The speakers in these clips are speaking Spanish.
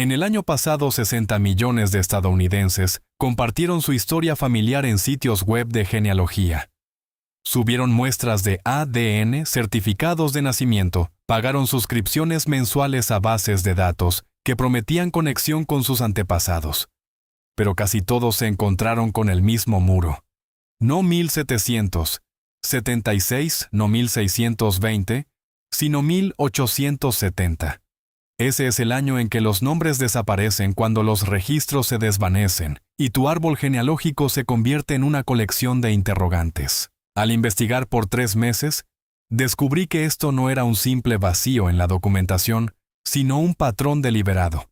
En el año pasado, 60 millones de estadounidenses compartieron su historia familiar en sitios web de genealogía. Subieron muestras de ADN, certificados de nacimiento, pagaron suscripciones mensuales a bases de datos que prometían conexión con sus antepasados. Pero casi todos se encontraron con el mismo muro. No 1776, no 1620, sino 1870. Ese es el año en que los nombres desaparecen cuando los registros se desvanecen y tu árbol genealógico se convierte en una colección de interrogantes. Al investigar por 3 meses, descubrí que esto no era un simple vacío en la documentación, sino un patrón deliberado.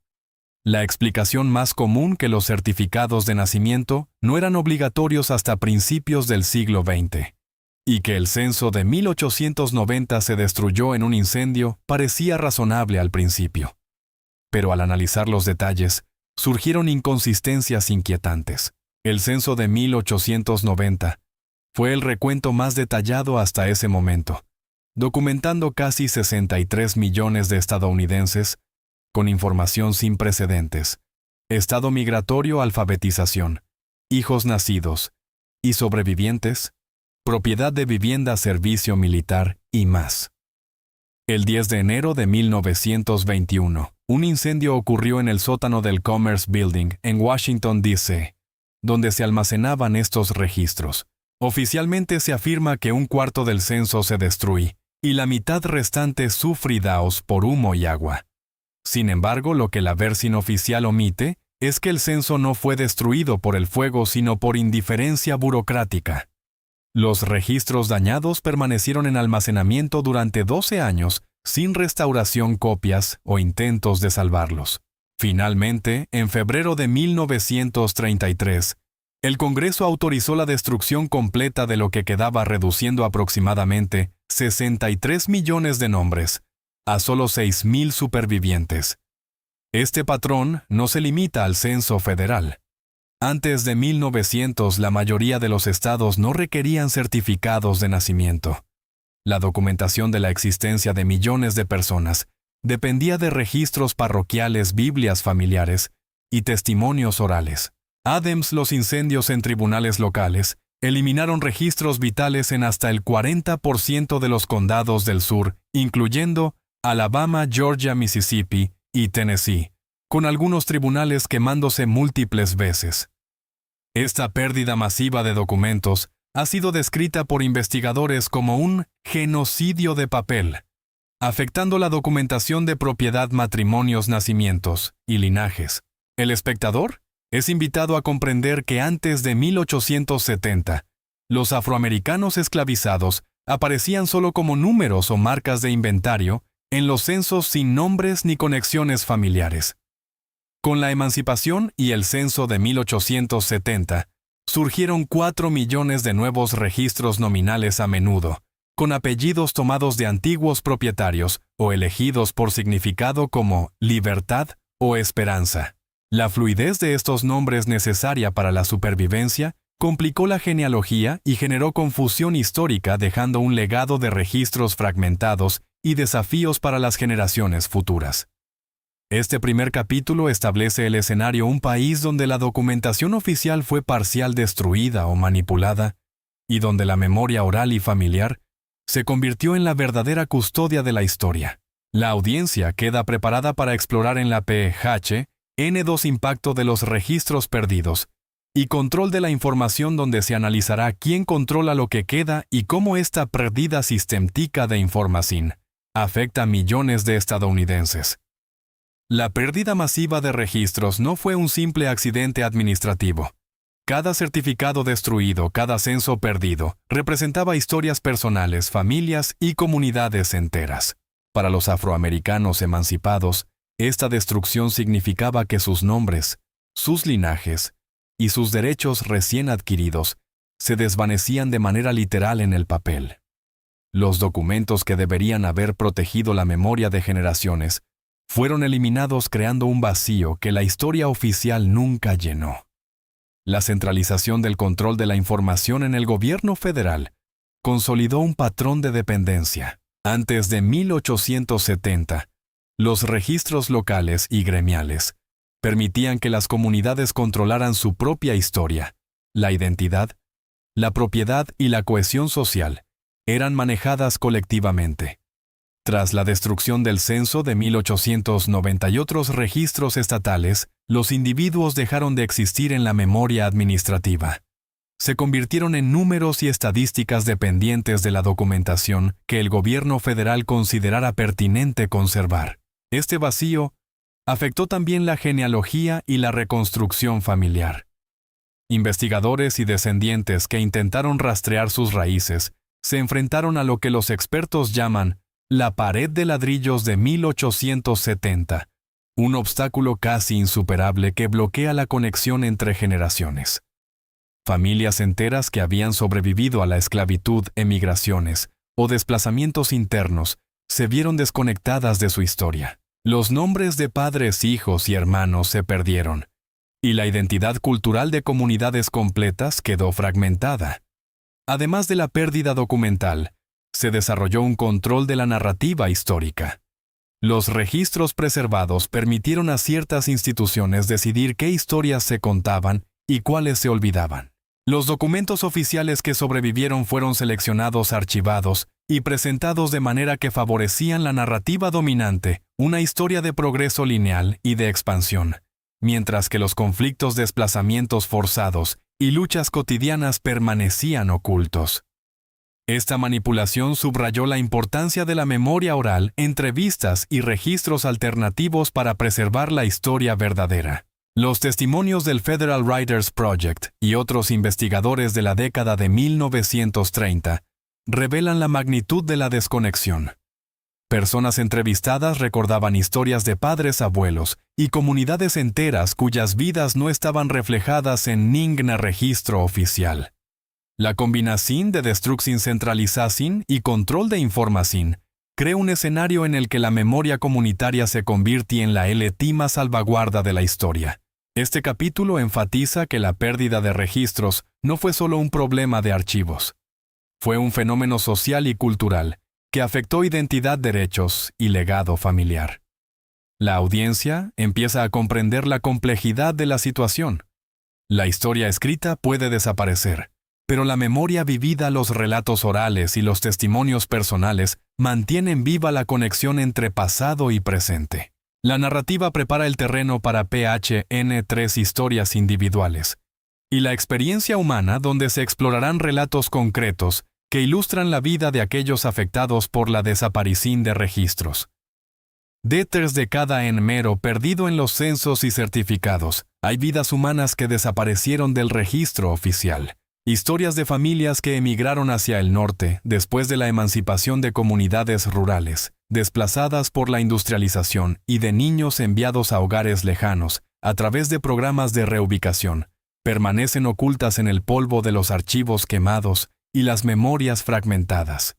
La explicación más común que los certificados de nacimiento no eran obligatorios hasta principios del siglo XX, y que el censo de 1890 se destruyó en un incendio parecía razonable al principio. Pero al analizar los detalles, surgieron inconsistencias inquietantes. El censo de 1890 fue el recuento más detallado hasta ese momento, documentando casi 63 millones de estadounidenses, con información sin precedentes, estado migratorio, alfabetización, hijos nacidos y sobrevivientes, propiedad de vivienda, servicio militar y más. El 10 de enero de 1921, un incendio ocurrió en el sótano del Commerce Building en Washington, D.C., donde se almacenaban estos registros. Oficialmente se afirma que 1/4 del censo se destruye y la mitad restante sufre daños por humo y agua. Sin embargo, lo que la versión oficial omite es que el censo no fue destruido por el fuego, sino por indiferencia burocrática. Los registros dañados permanecieron en almacenamiento durante 12 años, sin restauración, copias o intentos de salvarlos. Finalmente, en febrero de 1933, el Congreso autorizó la destrucción completa de lo que quedaba, reduciendo aproximadamente 63 millones de nombres a solo 6,000 supervivientes. Este patrón no se limita al censo federal. Antes de 1900, la mayoría de los estados no requerían certificados de nacimiento. La documentación de la existencia de millones de personas dependía de registros parroquiales, Biblias familiares y testimonios orales. Además, los incendios en tribunales locales eliminaron registros vitales en hasta el 40% de los condados del sur, incluyendo Alabama, Georgia, Mississippi y Tennessee, con algunos tribunales quemándose múltiples veces. Esta pérdida masiva de documentos ha sido descrita por investigadores como un genocidio de papel, afectando la documentación de propiedad, matrimonios, nacimientos y linajes. El espectador es invitado a comprender que antes de 1870, los afroamericanos esclavizados aparecían solo como números o marcas de inventario en los censos sin nombres ni conexiones familiares. Con la emancipación y el censo de 1870, surgieron 4 millones de nuevos registros nominales, a menudo con apellidos tomados de antiguos propietarios o elegidos por significado como libertad o esperanza. La fluidez de estos nombres, necesaria para la supervivencia, complicó la genealogía y generó confusión histórica, dejando un legado de registros fragmentados y desafíos para las generaciones futuras. Este primer capítulo establece el escenario: un país donde la documentación oficial fue parcial, destruida o manipulada, y donde la memoria oral y familiar se convirtió en la verdadera custodia de la historia. La audiencia queda preparada para explorar en la N2 impacto de los registros perdidos y control de la información, donde se analizará quién controla lo que queda y cómo esta pérdida sistemática de información afecta a millones de estadounidenses. La pérdida masiva de registros no fue un simple accidente administrativo. Cada certificado destruido, cada censo perdido, representaba historias personales, familias y comunidades enteras. Para los afroamericanos emancipados, esta destrucción significaba que sus nombres, sus linajes y sus derechos recién adquiridos se desvanecían de manera literal en el papel. Los documentos que deberían haber protegido la memoria de generaciones fueron eliminados, creando un vacío que la historia oficial nunca llenó. La centralización del control de la información en el gobierno federal consolidó un patrón de dependencia. Antes de 1870, los registros locales y gremiales Permitían que las comunidades controlaran su propia historia. La identidad, la propiedad y la cohesión social eran manejadas colectivamente. Tras la destrucción del censo de 1890 y otros registros estatales, los individuos dejaron de existir en la memoria administrativa. Se convirtieron en números y estadísticas dependientes de la documentación que el gobierno federal considerara pertinente conservar. Este vacío afectó también la genealogía y la reconstrucción familiar. Investigadores y descendientes que intentaron rastrear sus raíces se enfrentaron a lo que los expertos llaman la pared de ladrillos de 1870, un obstáculo casi insuperable que bloquea la conexión entre generaciones. Familias enteras que habían sobrevivido a la esclavitud, emigraciones o desplazamientos internos se vieron desconectadas de su historia. Los nombres de padres, hijos y hermanos se perdieron, y la identidad cultural de comunidades completas quedó fragmentada. Además de la pérdida documental, se desarrolló un control de la narrativa histórica. Los registros preservados permitieron a ciertas instituciones decidir qué historias se contaban y cuáles se olvidaban. Los documentos oficiales que sobrevivieron fueron seleccionados, archivados y presentados de manera que favorecían la narrativa dominante, una historia de progreso lineal y de expansión, mientras que los conflictos, desplazamientos forzados y luchas cotidianas permanecían ocultos. Esta manipulación subrayó la importancia de la memoria oral, entrevistas y registros alternativos para preservar la historia verdadera. Los testimonios del Federal Writers Project y otros investigadores de la década de 1930 revelan la magnitud de la desconexión. Personas entrevistadas recordaban historias de padres, abuelos y comunidades enteras cuyas vidas no estaban reflejadas en ningún registro oficial. La combinación de destrucción centralización y control de información crea un escenario en el que la memoria comunitaria se convierte en la última salvaguarda de la historia. Este capítulo enfatiza que la pérdida de registros no fue solo un problema de archivos. Fue un fenómeno social y cultural que afectó identidad, derechos y legado familiar. La audiencia empieza a comprender la complejidad de la situación. La historia escrita puede desaparecer, pero la memoria vivida, los relatos orales y los testimonios personales mantienen viva la conexión entre pasado y presente. La narrativa prepara el terreno para PHN3 historias individuales y la experiencia humana, donde se explorarán relatos concretos que ilustran la vida de aquellos afectados por la desaparición de registros. Detrás de cada enmero perdido en los censos y certificados, hay vidas humanas que desaparecieron del registro oficial. Historias de familias que emigraron hacia el norte después de la emancipación de comunidades rurales, desplazadas por la industrialización, y de niños enviados a hogares lejanos, a través de programas de reubicación, permanecen ocultas en el polvo de los archivos quemados y las memorias fragmentadas.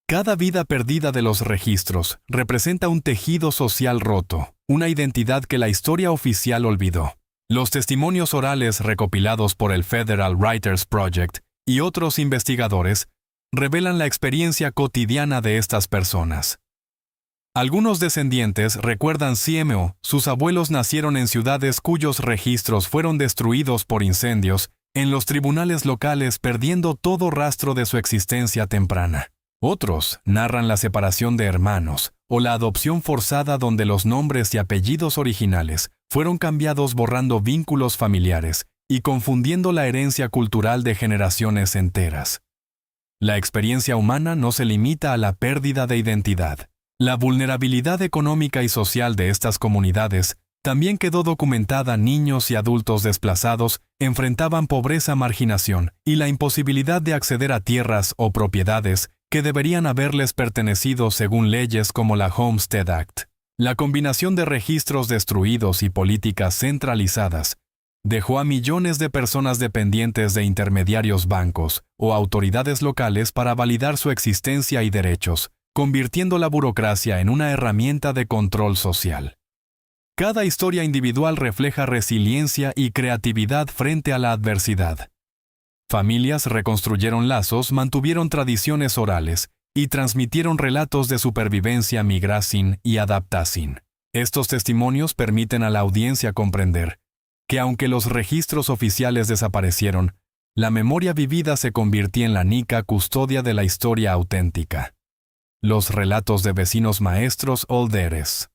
Cada vida perdida de los registros representa un tejido social roto, una identidad que la historia oficial olvidó. Los testimonios orales recopilados por el Federal Writers Project y otros investigadores revelan la experiencia cotidiana de estas personas. Algunos descendientes recuerdan CMO, sus abuelos nacieron en ciudades cuyos registros fueron destruidos por incendios en los tribunales locales, perdiendo todo rastro de su existencia temprana. Otros narran la separación de hermanos o la adopción forzada, donde los nombres y apellidos originales fueron cambiados, borrando vínculos familiares y confundiendo la herencia cultural de generaciones enteras. La experiencia humana no se limita a la pérdida de identidad. La vulnerabilidad económica y social de estas comunidades también quedó documentada. Niños y adultos desplazados enfrentaban pobreza, marginación y la imposibilidad de acceder a tierras o propiedades que deberían haberles pertenecido según leyes como la Homestead Act. La combinación de registros destruidos y políticas centralizadas dejó a millones de personas dependientes de intermediarios, bancos o autoridades locales para validar su existencia y derechos, convirtiendo la burocracia en una herramienta de control social. Cada historia individual refleja resiliencia y creatividad frente a la adversidad. Familias reconstruyeron lazos, mantuvieron tradiciones orales y transmitieron relatos de supervivencia, migración y adaptación. Estos testimonios permiten a la audiencia comprender que aunque los registros oficiales desaparecieron, la memoria vivida se convirtió en la única custodia de la historia auténtica. Los relatos de vecinos maestros olderes,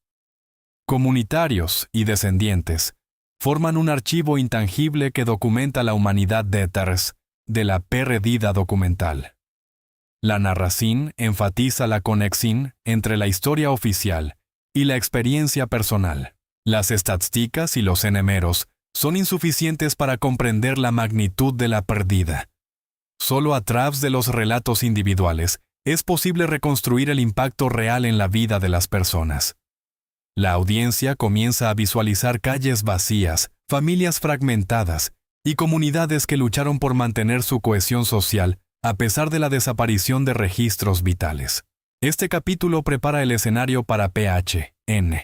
comunitarios y descendientes forman un archivo intangible que documenta la humanidad de la perdida documental. La narración enfatiza la conexión entre la historia oficial y la experiencia personal. Las estadísticas y los números son insuficientes para comprender la magnitud de la pérdida. Solo a través de los relatos individuales es posible reconstruir el impacto real en la vida de las personas. La audiencia comienza a visualizar calles vacías, familias fragmentadas y comunidades que lucharon por mantener su cohesión social a pesar de la desaparición de registros vitales. Este capítulo prepara el escenario para PHN,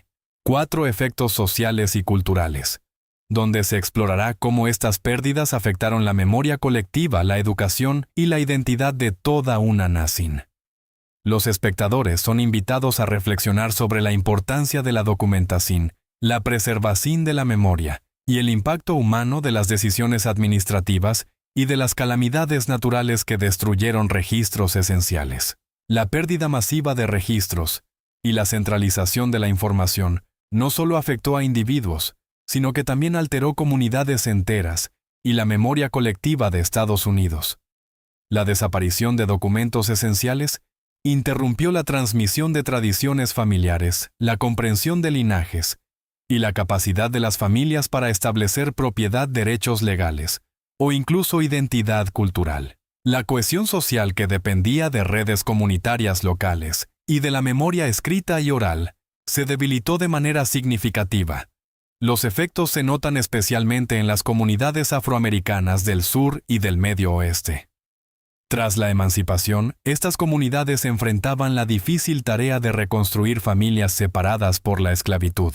4 efectos sociales y culturales, donde se explorará cómo estas pérdidas afectaron la memoria colectiva, la educación y la identidad de toda una nación. Los espectadores son invitados a reflexionar sobre la importancia de la documentación, la preservación de la memoria y el impacto humano de las decisiones administrativas y de las calamidades naturales que destruyeron registros esenciales. La pérdida masiva de registros y la centralización de la información no solo afectó a individuos, sino que también alteró comunidades enteras y la memoria colectiva de Estados Unidos. La desaparición de documentos esenciales interrumpió la transmisión de tradiciones familiares, la comprensión de linajes y la capacidad de las familias para establecer propiedad, derechos legales o incluso identidad cultural. La cohesión social que dependía de redes comunitarias locales y de la memoria escrita y oral se debilitó de manera significativa. Los efectos se notan especialmente en las comunidades afroamericanas del sur y del Medio Oeste. Tras la emancipación, estas comunidades enfrentaban la difícil tarea de reconstruir familias separadas por la esclavitud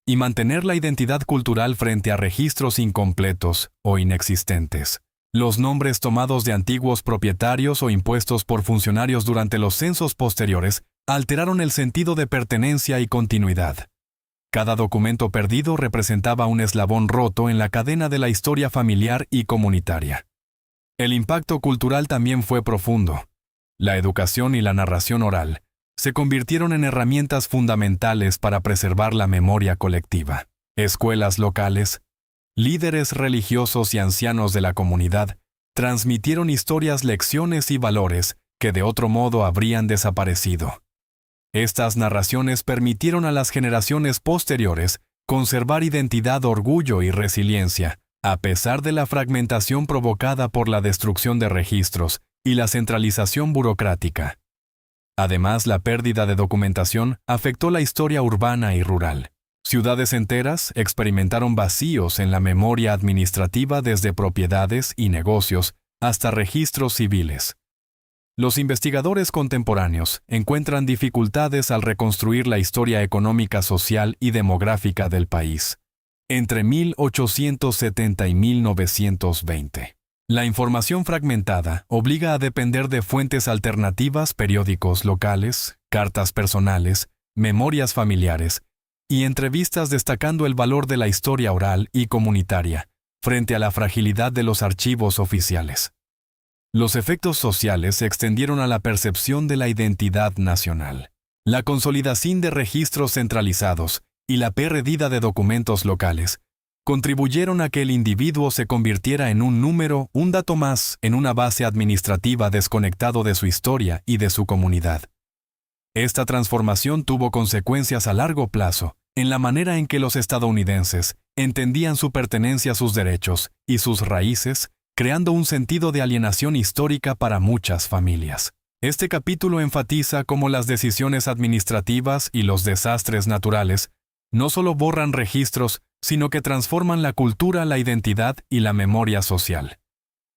y mantener la identidad cultural frente a registros incompletos o inexistentes. Los nombres tomados de antiguos propietarios o impuestos por funcionarios durante los censos posteriores alteraron el sentido de pertenencia y continuidad. Cada documento perdido representaba un eslabón roto en la cadena de la historia familiar y comunitaria. El impacto cultural también fue profundo. La educación y la narración oral se convirtieron en herramientas fundamentales para preservar la memoria colectiva. Escuelas locales, líderes religiosos y ancianos de la comunidad transmitieron historias, lecciones y valores que de otro modo habrían desaparecido. Estas narraciones permitieron a las generaciones posteriores conservar identidad, orgullo y resiliencia, a pesar de la fragmentación provocada por la destrucción de registros y la centralización burocrática. Además, la pérdida de documentación afectó la historia urbana y rural. Ciudades enteras experimentaron vacíos en la memoria administrativa desde propiedades y negocios hasta registros civiles. Los investigadores contemporáneos encuentran dificultades al reconstruir la historia económica, social y demográfica del país entre 1870 y 1920. La información fragmentada obliga a depender de fuentes alternativas, periódicos locales, cartas personales, memorias familiares y entrevistas, destacando el valor de la historia oral y comunitaria frente a la fragilidad de los archivos oficiales. Los efectos sociales se extendieron a la percepción de la identidad nacional. La consolidación de registros centralizados y la pérdida de documentos locales contribuyeron a que el individuo se convirtiera en un número, un dato más, en una base administrativa desconectado de su historia y de su comunidad. Esta transformación tuvo consecuencias a largo plazo en la manera en que los estadounidenses entendían su pertenencia a sus derechos y sus raíces, creando un sentido de alienación histórica para muchas familias. Este capítulo enfatiza cómo las decisiones administrativas y los desastres naturales no solo borran registros, sino que transforman la cultura, la identidad y la memoria social.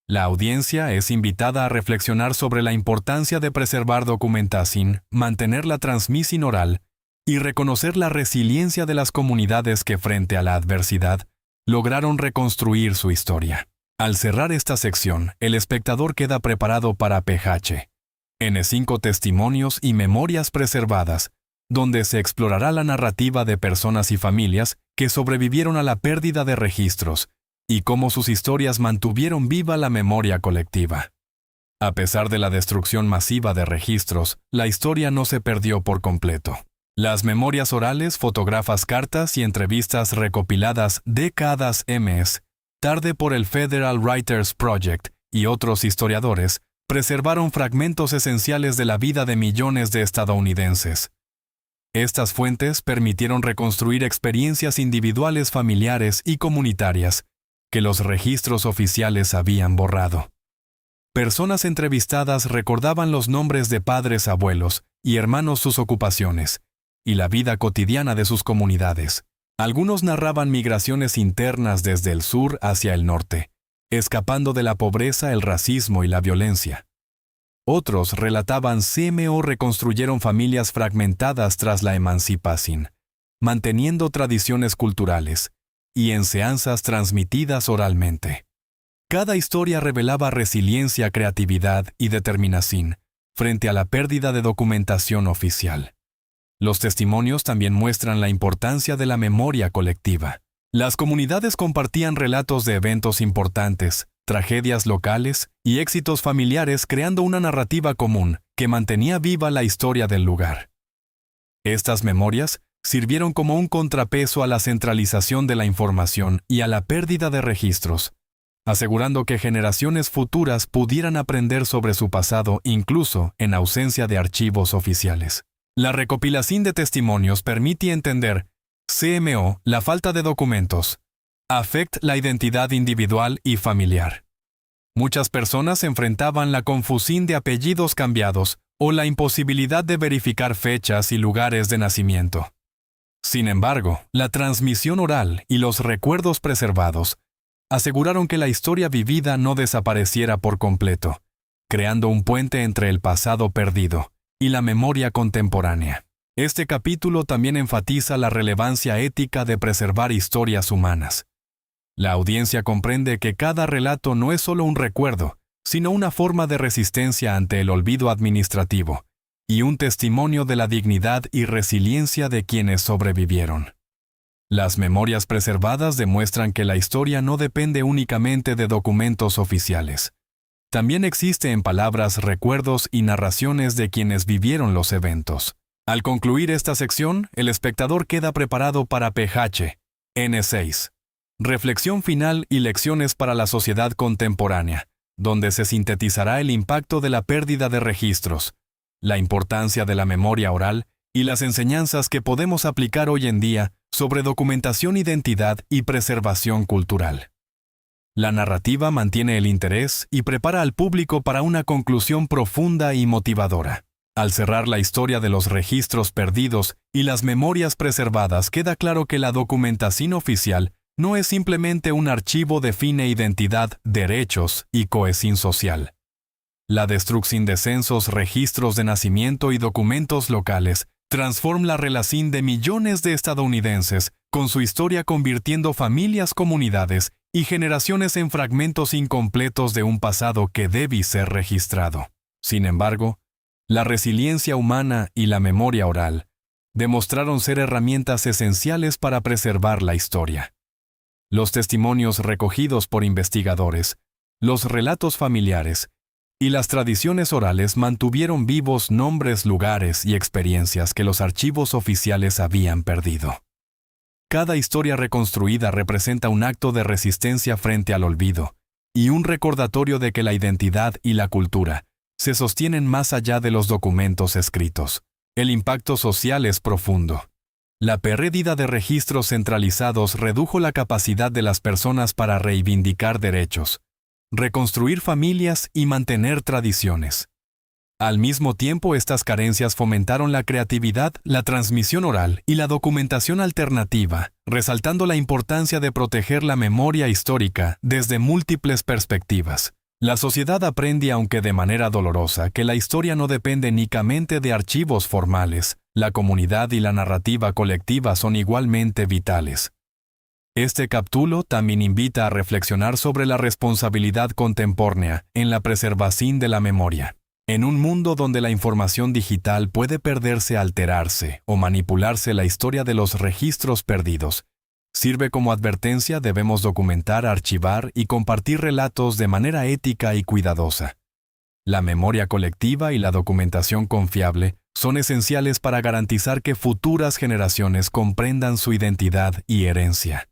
La audiencia es invitada a reflexionar sobre la importancia de preservar documentación, mantener la transmisión oral y reconocer la resiliencia de las comunidades que, frente a la adversidad, lograron reconstruir su historia. Al cerrar esta sección, el espectador queda preparado para PHN 5 testimonios y memorias preservadas, donde se explorará la narrativa de personas y familias que sobrevivieron a la pérdida de registros y cómo sus historias mantuvieron viva la memoria colectiva. A pesar de la destrucción masiva de registros, la historia no se perdió por completo. Las memorias orales, fotógrafas, cartas y entrevistas recopiladas décadas tarde por el Federal Writers Project y otros historiadores, preservaron fragmentos esenciales de la vida de millones de estadounidenses. Estas fuentes permitieron reconstruir experiencias individuales, familiares y comunitarias que los registros oficiales habían borrado. Personas entrevistadas recordaban los nombres de padres, abuelos y hermanos, sus ocupaciones y la vida cotidiana de sus comunidades. Algunos narraban migraciones internas desde el sur hacia el norte, escapando de la pobreza, el racismo y la violencia. Otros relataban cómo reconstruyeron familias fragmentadas tras la emancipación, manteniendo tradiciones culturales y enseñanzas transmitidas oralmente. Cada historia revelaba resiliencia, creatividad y determinación frente a la pérdida de documentación oficial. Los testimonios también muestran la importancia de la memoria colectiva. Las comunidades compartían relatos de eventos importantes, tragedias locales y éxitos familiares, creando una narrativa común que mantenía viva la historia del lugar. Estas memorias sirvieron como un contrapeso a la centralización de la información y a la pérdida de registros, asegurando que generaciones futuras pudieran aprender sobre su pasado incluso en ausencia de archivos oficiales. La recopilación de testimonios permite entender cómo la falta de documentos afecta la identidad individual y familiar. Muchas personas enfrentaban la confusión de apellidos cambiados o la imposibilidad de verificar fechas y lugares de nacimiento. Sin embargo, la transmisión oral y los recuerdos preservados aseguraron que la historia vivida no desapareciera por completo, creando un puente entre el pasado perdido y la memoria contemporánea. Este capítulo también enfatiza la relevancia ética de preservar historias humanas. La audiencia comprende que cada relato no es solo un recuerdo, sino una forma de resistencia ante el olvido administrativo y un testimonio de la dignidad y resiliencia de quienes sobrevivieron. Las memorias preservadas demuestran que la historia no depende únicamente de documentos oficiales. También existe en palabras, recuerdos y narraciones de quienes vivieron los eventos. Al concluir esta sección, el espectador queda preparado para PH N6. Reflexión final y lecciones para la sociedad contemporánea, donde se sintetizará el impacto de la pérdida de registros, la importancia de la memoria oral y las enseñanzas que podemos aplicar hoy en día sobre documentación, identidad y preservación cultural. La narrativa mantiene el interés y prepara al público para una conclusión profunda y motivadora. Al cerrar la historia de los registros perdidos y las memorias preservadas, queda claro que la documentación oficial no es simplemente un archivo, define identidad, derechos y cohesión social. La destrucción de censos, registros de nacimiento y documentos locales transforma la relación de millones de estadounidenses con su historia, convirtiendo familias, comunidades y generaciones en fragmentos incompletos de un pasado que debe ser registrado. Sin embargo, la resiliencia humana y la memoria oral demostraron ser herramientas esenciales para preservar la historia. Los testimonios recogidos por investigadores, los relatos familiares y las tradiciones orales mantuvieron vivos nombres, lugares y experiencias que los archivos oficiales habían perdido. Cada historia reconstruida representa un acto de resistencia frente al olvido y un recordatorio de que la identidad y la cultura se sostienen más allá de los documentos escritos. El impacto social es profundo. La pérdida de registros centralizados redujo la capacidad de las personas para reivindicar derechos, reconstruir familias y mantener tradiciones. Al mismo tiempo, estas carencias fomentaron la creatividad, la transmisión oral y la documentación alternativa, resaltando la importancia de proteger la memoria histórica desde múltiples perspectivas. La sociedad aprende, aunque de manera dolorosa, que la historia no depende únicamente de archivos formales. La comunidad y la narrativa colectiva son igualmente vitales. Este capítulo también invita a reflexionar sobre la responsabilidad contemporánea en la preservación de la memoria. En un mundo donde la información digital puede perderse, alterarse o manipularse, la historia de los registros perdidos sirve como advertencia. Debemos documentar, archivar y compartir relatos de manera ética y cuidadosa. La memoria colectiva y la documentación confiable son esenciales para garantizar que futuras generaciones comprendan su identidad y herencia.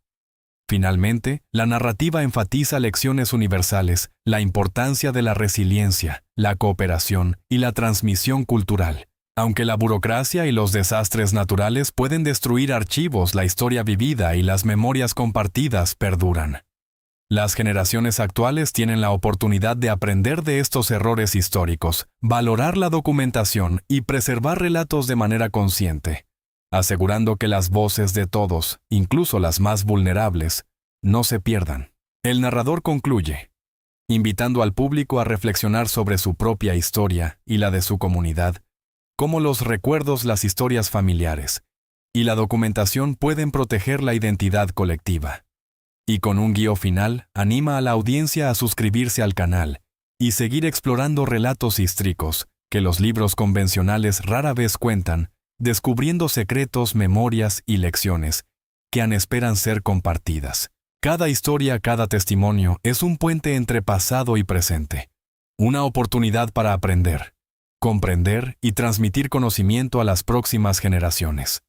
Finalmente, la narrativa enfatiza lecciones universales, la importancia de la resiliencia, la cooperación y la transmisión cultural. Aunque la burocracia y los desastres naturales pueden destruir archivos, la historia vivida y las memorias compartidas perduran. Las generaciones actuales tienen la oportunidad de aprender de estos errores históricos, valorar la documentación y preservar relatos de manera consciente, asegurando que las voces de todos, incluso las más vulnerables, no se pierdan. El narrador concluye, invitando al público a reflexionar sobre su propia historia y la de su comunidad, cómo los recuerdos, las historias familiares y la documentación pueden proteger la identidad colectiva. Y con un guión final, anima a la audiencia a suscribirse al canal y seguir explorando relatos históricos que los libros convencionales rara vez cuentan, descubriendo secretos, memorias y lecciones que aún esperan ser compartidas. Cada historia, cada testimonio es un puente entre pasado y presente, una oportunidad para aprender, comprender y transmitir conocimiento a las próximas generaciones.